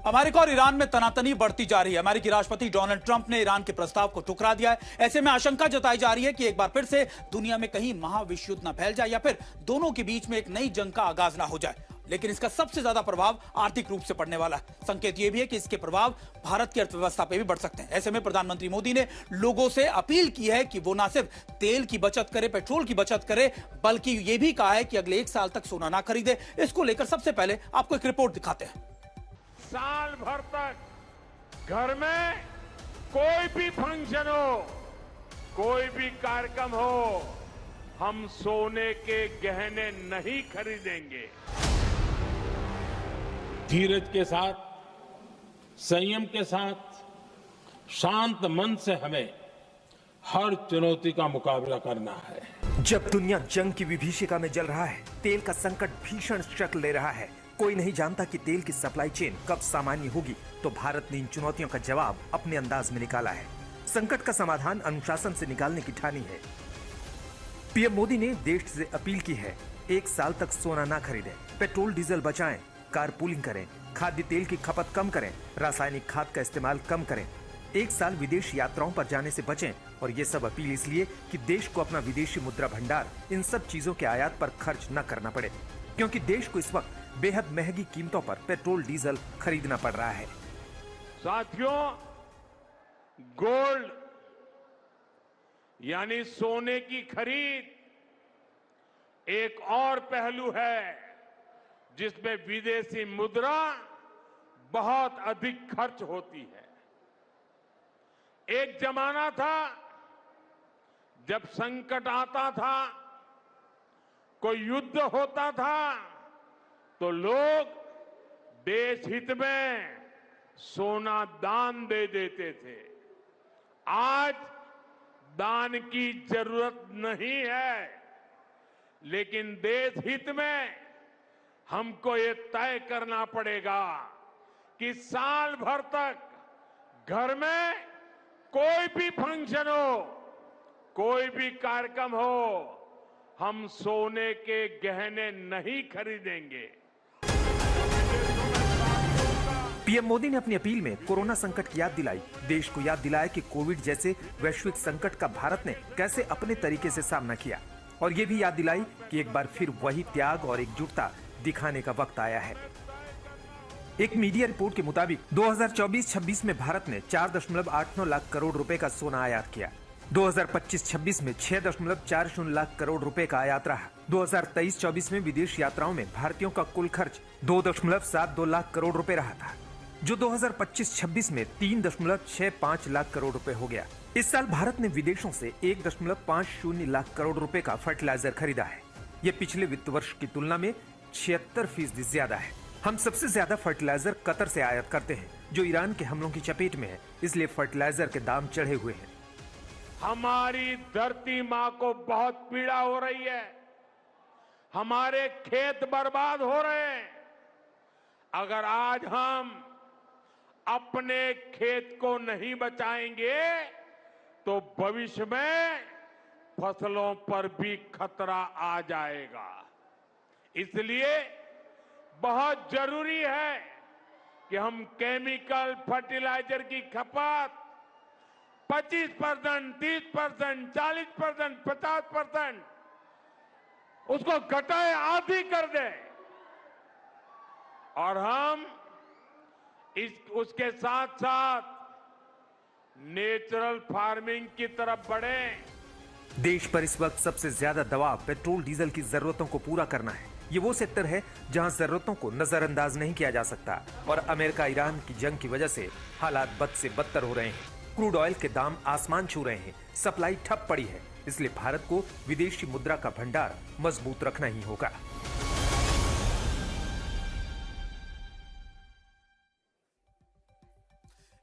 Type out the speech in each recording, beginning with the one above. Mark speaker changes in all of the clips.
Speaker 1: America और Iran में तनातनी बढ़ती जा रही है। अमेरिकी राष्ट्रपति डोनाल्ड ट्रंप ने ईरान के प्रस्ताव को ठुकरा दिया है। ऐसे में आशंका जताई जा रही है कि एक बार फिर से दुनिया में कहीं महाविश्व युद्ध न फैल जाए या फिर दोनों के बीच में एक नई जंग का आगाज ना हो जाए। लेकिन इसका सबसे ज्यादा प्रभाव आर्थिक रूप से पड़ने वाला है। संकेत यह भी है कि इसके प्रभाव भारत की अर्थव्यवस्था पर भी बढ़ सकते हैं। ऐसे में प्रधानमंत्री मोदी ने लोगों से अपील की है कि वो न सिर्फ तेल की बचत करे, पेट्रोल की बचत करे, बल्कि यह भी कहा है कि अगले 1 साल तक सोना ना खरीदे। इसको लेकर सबसे पहले आपको एक रिपोर्ट दिखाते हैं।
Speaker 2: साल भर तक घर में कोई भी फंक्शन हो, कोई भी कार्यक्रम हो, हम सोने के गहने नहीं खरीदेंगे। धीरज के साथ, संयम के साथ, शांत मन से हमें हर चुनौती का मुकाबला करना है।
Speaker 3: जब दुनिया जंग की विभीषिका में जल रहा है, तेल का संकट भीषण शक्ल ले रहा है, कोई नहीं जानता कि तेल की सप्लाई चेन कब सामान्य होगी, तो भारत ने इन चुनौतियों का जवाब अपने अंदाज में निकाला है। संकट का समाधान अनुशासन से निकालने की ठानी है। पीएम मोदी ने देश से अपील की है, 1 साल तक सोना ना खरीदें, पेट्रोल डीजल बचाएं, कारपूलिंग करें, खाद्य तेल की खपत कम करें, रासायनिक खाद का इस्तेमाल कम करें, 1 साल विदेश यात्राओं पर जाने से बचें। और ये सब अपील इसलिए कि देश को अपना विदेशी मुद्रा भंडार इन सब चीजों के आयात पर खर्च न करना पड़े, क्योंकि देश को इस वक्त बेहद महंगी कीमतों पर पेट्रोल डीजल खरीदना पड़ रहा है।
Speaker 2: साथियों, गोल्ड यानी सोने की खरीद एक और पहलू है जिसमें विदेशी मुद्रा बहुत अधिक खर्च होती है। एक जमाना था जब संकट आता था, कोई युद्ध होता था, तो लोग देश हित में सोना दान दे देते थे। आज दान की जरूरत नहीं है, लेकिन देश हित में हमको ये तय करना पड़ेगा कि साल भर तक घर में कोई भी फंक्शन हो, कोई भी कार्यक्रम हो, हम सोने के गहने नहीं खरीदेंगे।
Speaker 3: पीएम मोदी ने अपनी अपील में कोरोना संकट की याद दिलाई, देश को याद दिलाया कि कोविड जैसे वैश्विक संकट का भारत ने कैसे अपने तरीके से सामना किया, और ये भी याद दिलाई कि एक बार फिर वही त्याग और एकजुटता दिखाने का वक्त आया है। एक मीडिया रिपोर्ट के मुताबिक 2024-26 में भारत ने 4.89 लाख करोड़ रुपए का सोना आयात किया। 2025-26 में 6.40 लाख करोड़ रुपए का आयात रहा। 2023-24 में विदेश यात्राओं में भारतीयों का कुल खर्च 2.72 लाख करोड़ रुपए रहा था, जो 2025-26 में 3.65 लाख करोड़ रुपए हो गया। इस साल भारत ने विदेशों से 1.50 लाख करोड़ रुपए का फर्टिलाइजर खरीदा है। ये पिछले वित्त वर्ष की तुलना में 76% ज्यादा है। हम सबसे ज्यादा फर्टिलाइजर कतर से आयात करते हैं, जो ईरान के हमलों की चपेट में है, इसलिए फर्टिलाइजर के दाम चढ़े हुए हैं।
Speaker 2: हमारी धरती माँ को बहुत पीड़ा हो रही है, हमारे खेत बर्बाद हो रहे हैं। अगर आज हम अपने खेत को नहीं बचाएंगे तो भविष्य में फसलों पर भी खतरा आ जाएगा। इसलिए बहुत जरूरी है कि हम केमिकल फर्टिलाइजर की खपत 25%, 30%, 40%, 50% उसको घटाए, आधी कर दें, और हम उसके साथ साथ नेचुरल फार्मिंग की तरफ बढ़ें।
Speaker 3: देश पर इस वक्त सबसे ज्यादा दबाव पेट्रोल डीजल की जरूरतों को पूरा करना है। ये वो सेक्टर है जहां जरूरतों को नजरअंदाज नहीं किया जा सकता, और अमेरिका ईरान की जंग की वजह से हालात बद से बदतर हो रहे हैं। क्रूड ऑयल के दाम आसमान छू रहे हैं, सप्लाई ठप पड़ी है, इसलिए भारत को विदेशी मुद्रा का भंडार मजबूत रखना ही होगा।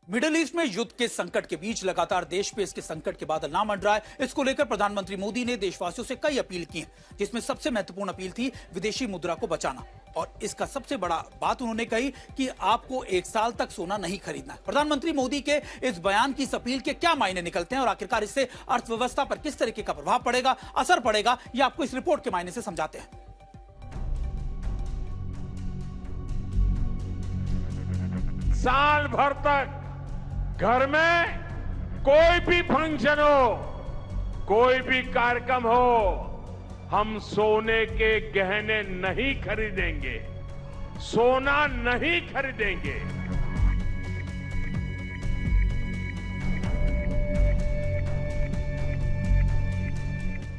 Speaker 1: मिडिल ईस्ट में युद्ध के संकट के बीच लगातार देश पे इसके संकट के बादल ना मंडरा है। इसको लेकर प्रधानमंत्री मोदी ने देशवासियों से कई अपील की हैं, जिसमें सबसे महत्वपूर्ण अपील थी विदेशी मुद्रा को बचाना। और इसका सबसे बड़ा बात उन्होंने कही कि आपको 1 साल तक सोना नहीं खरीदना है। प्रधानमंत्री मोदी के इस बयान की, इस अपील के क्या मायने निकलते हैं और आखिरकार इससे अर्थव्यवस्था पर किस तरीके का प्रभाव पड़ेगा, असर पड़ेगा, ये आपको इस रिपोर्ट के मायने से समझाते हैं।
Speaker 2: साल भर तक घर में कोई भी फंक्शन हो, कोई भी कार्यक्रम हो, हम सोने के गहने नहीं खरीदेंगे, सोना नहीं खरीदेंगे।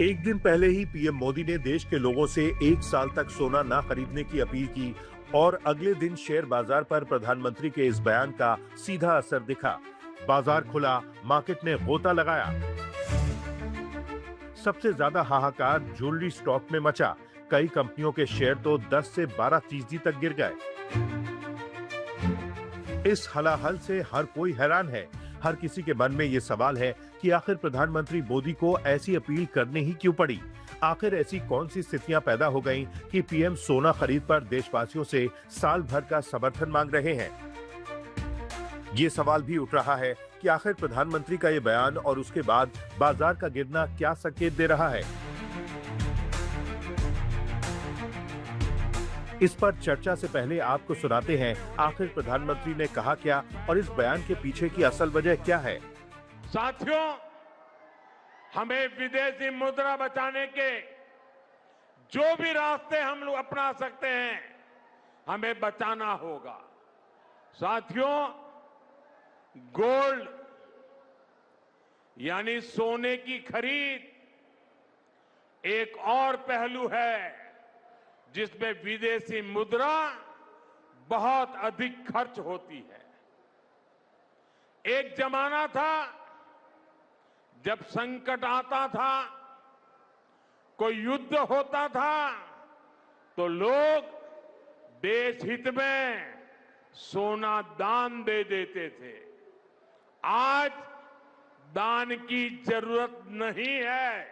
Speaker 4: एक दिन पहले ही पीएम मोदी ने देश के लोगों से एक साल तक सोना ना खरीदने की अपील की और अगले दिन शेयर बाजार पर प्रधानमंत्री के इस बयान का सीधा असर दिखा। बाजार खुला, मार्केट ने गोता लगाया। सबसे ज्यादा हाहाकार ज्वेलरी स्टॉक में मचा। कई कंपनियों के शेयर तो 10 से 12% तक गिर गए। इस हलाहल से हर कोई हैरान है। हर किसी के मन में ये सवाल है कि आखिर प्रधानमंत्री मोदी को ऐसी अपील करनी ही क्यों पड़ी? आखिर ऐसी कौन सी स्थितियां पैदा हो गईं कि पीएम सोना खरीद पर देशवासियों से साल भर का समर्थन मांग रहे हैं? ये सवाल भी उठ रहा है कि आखिर प्रधानमंत्री का ये बयान और उसके बाद बाजार का गिरना क्या संकेत दे रहा है? इस पर चर्चा से पहले आपको सुनाते हैं आखिर प्रधानमंत्री ने कहा क्या और इस बयान के पीछे की असल वजह क्या है।
Speaker 2: साथियों, हमें विदेशी मुद्रा बचाने के जो भी रास्ते हम लोग अपना सकते हैं, हमें बचाना होगा। साथियों, गोल्ड यानी सोने की खरीद एक और पहलू है जिसमें विदेशी मुद्रा बहुत अधिक खर्च होती है। एक जमाना था जब संकट आता था, कोई युद्ध होता था, तो लोग देश हित में सोना दान दे देते थे। आज दान की जरूरत नहीं है,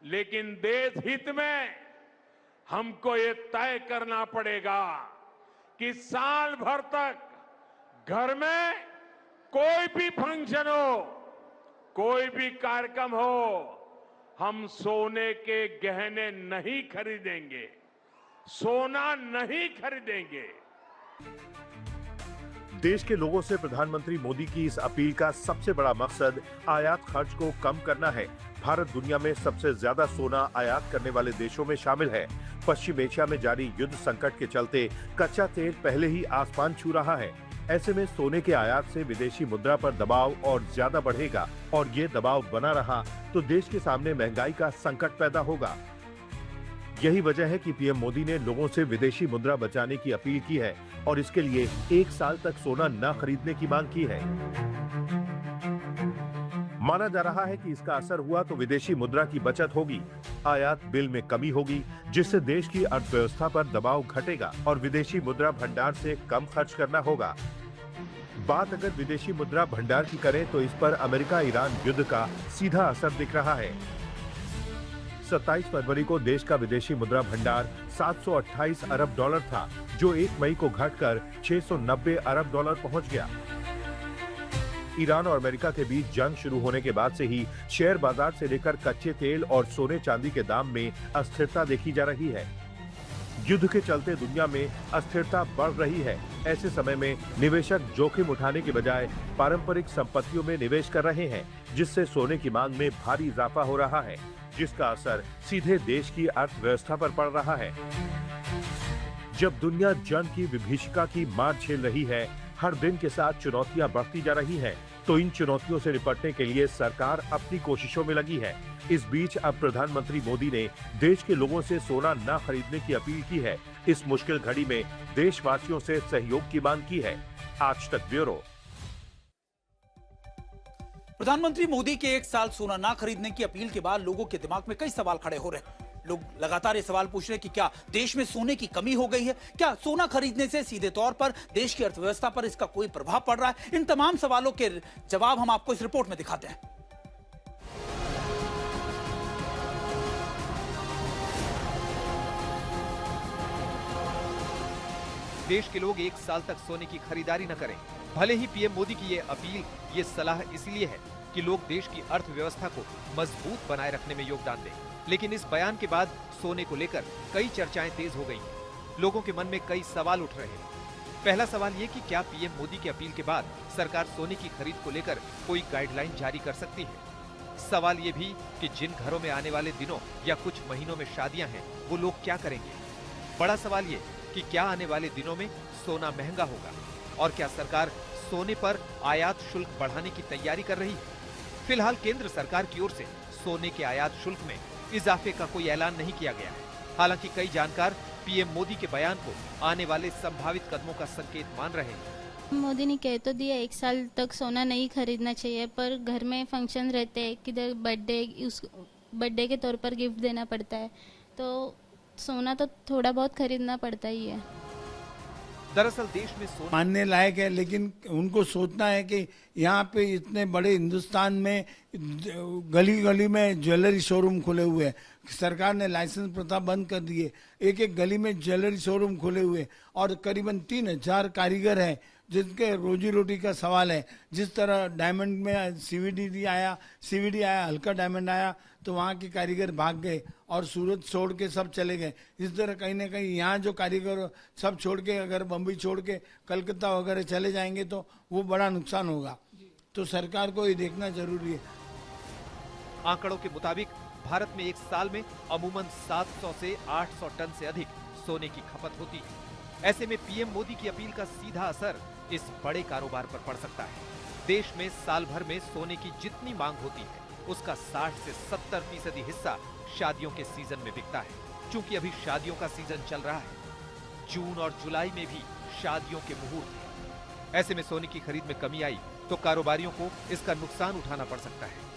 Speaker 2: लेकिन देश हित में हमको ये तय करना पड़ेगा कि साल भर तक घर में कोई भी फंक्शन हो, कोई भी कार्यक्रम हो, हम सोने के गहने नहीं खरीदेंगे, सोना नहीं खरीदेंगे।
Speaker 4: देश के लोगों से प्रधानमंत्री मोदी की इस अपील का सबसे बड़ा मकसद आयात खर्च को कम करना है। भारत दुनिया में सबसे ज्यादा सोना आयात करने वाले देशों में शामिल है। पश्चिम एशिया में जारी युद्ध संकट के चलते कच्चा तेल पहले ही आसमान छू रहा है। ऐसे में सोने के आयात से विदेशी मुद्रा पर दबाव और ज्यादा बढ़ेगा और ये दबाव बना रहा तो देश के सामने महंगाई का संकट पैदा होगा। यही वजह है कि पीएम मोदी ने लोगों से विदेशी मुद्रा बचाने की अपील की है और इसके लिए एक साल तक सोना न खरीदने की मांग की है। माना जा रहा है कि इसका असर हुआ तो विदेशी मुद्रा की बचत होगी, आयात बिल में कमी होगी, जिससे देश की अर्थव्यवस्था पर दबाव घटेगा और विदेशी मुद्रा भंडार से कम खर्च करना होगा। बात अगर विदेशी मुद्रा भंडार की करें तो इस पर अमेरिका ईरान युद्ध का सीधा असर दिख रहा है। 27 फरवरी को देश का विदेशी मुद्रा भंडार 728 अरब डॉलर था, जो 1 मई को घटकर 690 अरब डॉलर पहुंच गया। ईरान और अमेरिका के बीच जंग शुरू होने के बाद से ही शेयर बाजार से लेकर कच्चे तेल और सोने चांदी के दाम में अस्थिरता देखी जा रही है। युद्ध के चलते दुनिया में अस्थिरता बढ़ रही है। ऐसे समय में निवेशक जोखिम उठाने के बजाय पारंपरिक संपत्तियों में निवेश कर रहे हैं, जिससे सोने की मांग में भारी इजाफा हो रहा है, जिसका असर सीधे देश की अर्थव्यवस्था पर पड़ रहा है। जब दुनिया जंग की विभीषिका की मार झेल रही है, हर दिन के साथ चुनौतियां बढ़ती जा रही हैं, तो इन चुनौतियों से निपटने के लिए सरकार अपनी कोशिशों में लगी है। इस बीच अब प्रधानमंत्री मोदी ने देश के लोगों से सोना न खरीदने की अपील की है। इस मुश्किल घड़ी में देशवासियों से सहयोग की मांग की है। आज तक ब्यूरो।
Speaker 1: प्रधानमंत्री मोदी के एक साल सोना ना खरीदने की अपील के बाद लोगों के दिमाग में कई सवाल खड़े हो रहे हैं। लोग लगातार ये सवाल पूछ रहे हैं कि क्या देश में सोने की कमी हो गई है? क्या सोना खरीदने से सीधे तौर पर देश की अर्थव्यवस्था पर इसका कोई प्रभाव पड़ रहा है? इन तमाम सवालों के जवाब हम आपको इस रिपोर्ट में दिखाते हैं।
Speaker 5: देश के लोग एक साल तक सोने की खरीदारी न करें। भले ही पीएम मोदी की ये अपील, ये सलाह इसलिए है कि लोग देश की अर्थव्यवस्था को मजबूत बनाए रखने में योगदान दें, लेकिन इस बयान के बाद सोने को लेकर कई चर्चाएं तेज हो गई हैं। लोगों के मन में कई सवाल उठ रहे हैं। पहला सवाल ये कि क्या पीएम मोदी की अपील के बाद सरकार सोने की खरीद को लेकर कोई गाइडलाइन जारी कर सकती है? सवाल ये भी कि जिन घरों में आने वाले दिनों या कुछ महीनों में शादियां हैं, वो लोग क्या करेंगे? बड़ा सवाल ये कि क्या आने वाले दिनों में सोना महंगा होगा और क्या सरकार सोने पर आयात शुल्क बढ़ाने की तैयारी कर रही है? फिलहाल केंद्र सरकार की ओर से सोने के आयात शुल्क में इजाफे का कोई ऐलान नहीं किया गया है। हालांकि कई जानकार पीएम मोदी के बयान को आने वाले संभावित कदमों का संकेत मान रहे हैं।
Speaker 6: मोदी ने कह तो दिया 1 साल तक सोना नहीं खरीदना चाहिए, पर घर में फंक्शन रहते हैं, किधर बर्थडे के तौर पर गिफ्ट देना पड़ता है, तो सोना तो थोड़ा बहुत खरीदना पड़ता ही है।
Speaker 5: दरअसल देश में सोना
Speaker 7: मानने लायक है, लेकिन उनको सोचना है कि यहाँ पे इतने बड़े हिंदुस्तान में गली गली में ज्वेलरी शोरूम खुले हुए हैं। सरकार ने लाइसेंस प्रथा बंद कर दी है। एक एक गली में ज्वेलरी शोरूम खुले हुए और करीबन 3000 कारीगर हैं जिनके रोजी रोटी का सवाल है। जिस तरह डायमंड में सीवीडी आया, हल्का डायमंड आया तो वहाँ के कारीगर भाग गए और सूरत छोड़ के सब चले गए। इस तरह कहीं ना कहीं यहाँ जो कारीगर सब छोड़ के अगर बम्बई छोड़ के कलकत्ता वगैरह चले जाएंगे तो वो बड़ा नुकसान होगा। तो सरकार को ये देखना जरूरी है।
Speaker 5: आंकड़ों के मुताबिक भारत में एक साल में अमूमन 700 से 800 टन से अधिक सोने की खपत होती है। ऐसे में पीएम मोदी की अपील का सीधा असर इस बड़े कारोबार पर पड़ सकता है। देश में साल भर में सोने की जितनी मांग होती है उसका 60 से 70% हिस्सा शादियों के सीजन में बिकता है। चूंकि अभी शादियों का सीजन चल रहा है, जून और जुलाई में भी शादियों के मुहूर्त हैं। ऐसे में सोने की खरीद में कमी आई तो कारोबारियों को इसका नुकसान उठाना पड़ सकता है।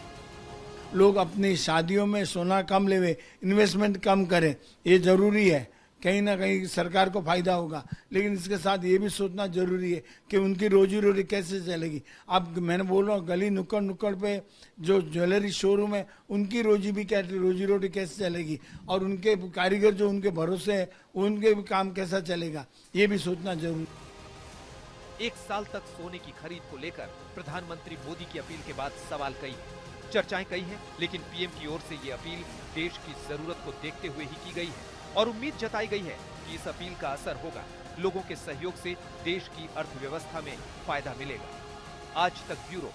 Speaker 7: लोग अपनी शादियों में सोना कम लेवे, इन्वेस्टमेंट कम करें, ये जरूरी है। कहीं ना कहीं सरकार को फायदा होगा, लेकिन इसके साथ ये भी सोचना जरूरी है कि उनकी रोजी रोटी कैसे चलेगी। अब मैंने बोल रहा हूँ गली नुक्कड़ पे जो ज्वेलरी शोरूम है उनकी रोजी रोटी कैसे चलेगी और उनके कारीगर जो उनके भरोसे है उनके भी काम कैसा चलेगा, ये भी सोचना जरूरी।
Speaker 5: 1 साल तक सोने की खरीद को लेकर प्रधानमंत्री मोदी की अपील के बाद सवाल कई हैं, चर्चाएं कई हैं, लेकिन पीएम की ओर से ये अपील देश की जरूरत को देखते हुए ही की गई है और उम्मीद जताई गई है कि इस अपील का असर होगा। लोगों के सहयोग से देश की अर्थव्यवस्था में फायदा मिलेगा। आज तक ब्यूरो।